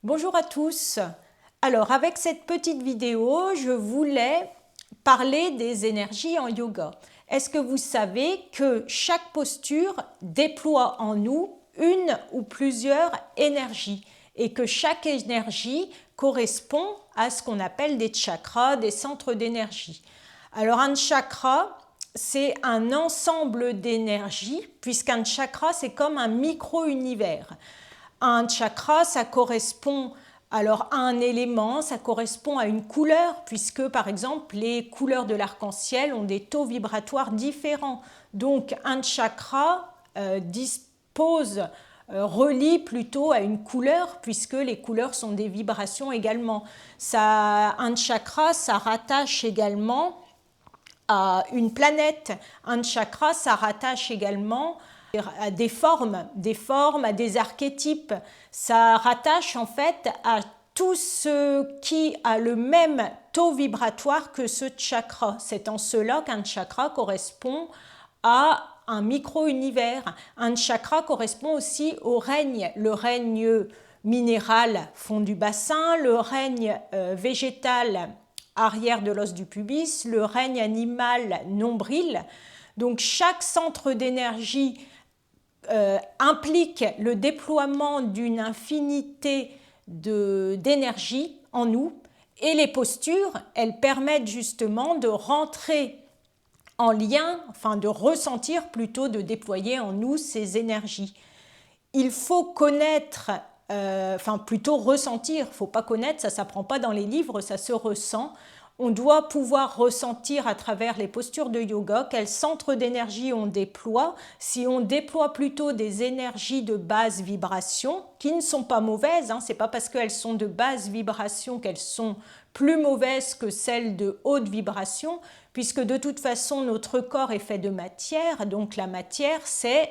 Bonjour à tous. Alors avec cette petite vidéo, je voulais parler des énergies en yoga. Est-ce que vous savez que chaque posture déploie en nous une ou plusieurs énergies et que chaque énergie correspond à ce qu'on appelle des chakras, des centres d'énergie. Alors un chakra, c'est un ensemble d'énergie, puisqu'un chakra, c'est comme un micro-univers. Un chakra, ça correspond alors à un élément, ça correspond à une couleur, puisque par exemple les couleurs de l'arc-en-ciel ont des taux vibratoires différents. Donc un chakra relie plutôt à une couleur, puisque les couleurs sont des vibrations également. Un chakra, ça rattache également à une planète. Un chakra, ça rattache également à des formes, à des archétypes. Ça rattache en fait à tout ce qui a le même taux vibratoire que ce chakra. C'est en cela qu'un chakra correspond à un micro-univers. Un chakra correspond aussi au règne, le règne minéral fond du bassin, le règne végétal arrière de l'os du pubis, le règne animal nombril. Donc chaque centre d'énergie implique le déploiement d'une infinité d'énergie en nous, et les postures, elles permettent justement de rentrer en lien, enfin de ressentir plutôt, de déployer en nous ces énergies. Il faut connaître, plutôt ressentir, il ne faut pas connaître, ça ne s'apprend pas dans les livres, ça se ressent. On doit pouvoir ressentir à travers les postures de yoga quel centre d'énergie on déploie. Si on déploie plutôt des énergies de basse vibration, qui ne sont pas mauvaises, ce n'est pas parce qu'elles sont de basse vibration qu'elles sont plus mauvaises que celles de haute vibration, puisque de toute façon notre corps est fait de matière, donc la matière c'est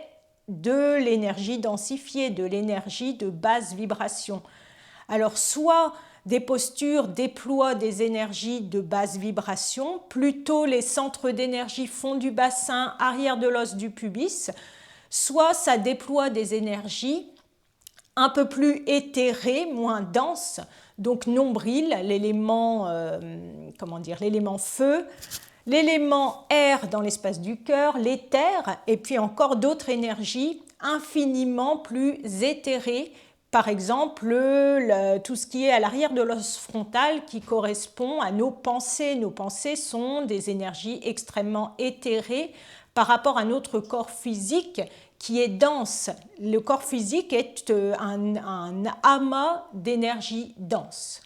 de l'énergie densifiée, de l'énergie de basse vibration. Alors soit des postures déploient des énergies de basse vibration, plutôt les centres d'énergie fond du bassin, arrière de l'os du pubis, soit ça déploie des énergies un peu plus éthérées, moins denses, donc nombril, l'élément l'élément feu, l'élément air dans l'espace du cœur, l'éther, et puis encore d'autres énergies infiniment plus éthérées. Par exemple, tout ce qui est à l'arrière de l'os frontal qui correspond à nos pensées. Nos pensées sont des énergies extrêmement éthérées par rapport à notre corps physique qui est dense. Le corps physique est un amas d'énergie dense.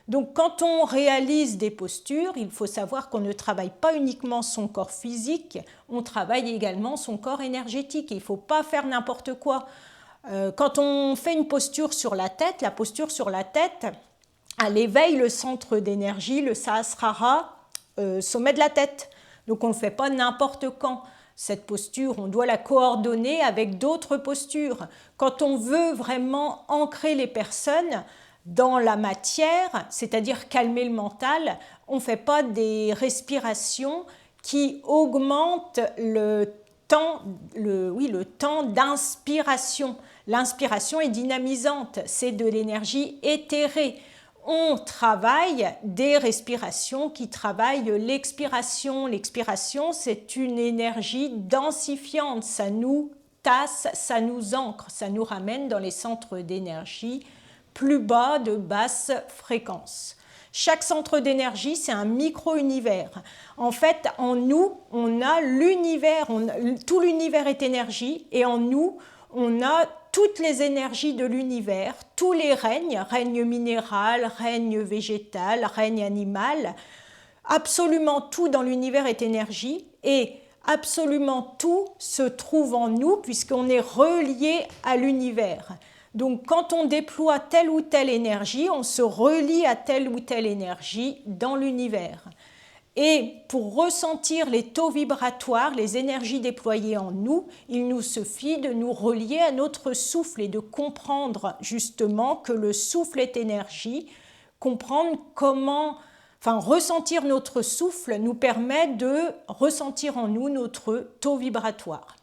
Donc quand on réalise des postures, il faut savoir qu'on ne travaille pas uniquement son corps physique, on travaille également son corps énergétique. Il ne faut pas faire n'importe quoi. Quand on fait une posture sur la tête, elle éveille le centre d'énergie, le Sahasrara, sommet de la tête. Donc on ne le fait pas n'importe quand. Cette posture, on doit la coordonner avec d'autres postures. Quand on veut vraiment ancrer les personnes dans la matière, c'est-à-dire calmer le mental, on ne fait pas des respirations qui augmentent le temps d'inspiration. L'inspiration est dynamisante, c'est de l'énergie éthérée. On travaille des respirations qui travaillent l'expiration. L'expiration, c'est une énergie densifiante, ça nous tasse, ça nous ancre, ça nous ramène dans les centres d'énergie plus bas, de basse fréquence. Chaque centre d'énergie, c'est un micro-univers. En fait, en nous, on a l'univers, tout l'univers est énergie, et en nous, on a toutes les énergies de l'univers, tous les règnes, règne minéral, règne végétal, règne animal. Absolument tout dans l'univers est énergie, et absolument tout se trouve en nous, puisqu'on est relié à l'univers. Donc quand on déploie telle ou telle énergie, on se relie à telle ou telle énergie dans l'univers. Et pour ressentir les taux vibratoires, les énergies déployées en nous, il nous suffit de nous relier à notre souffle et de comprendre justement que le souffle est énergie, ressentir notre souffle nous permet de ressentir en nous notre taux vibratoire.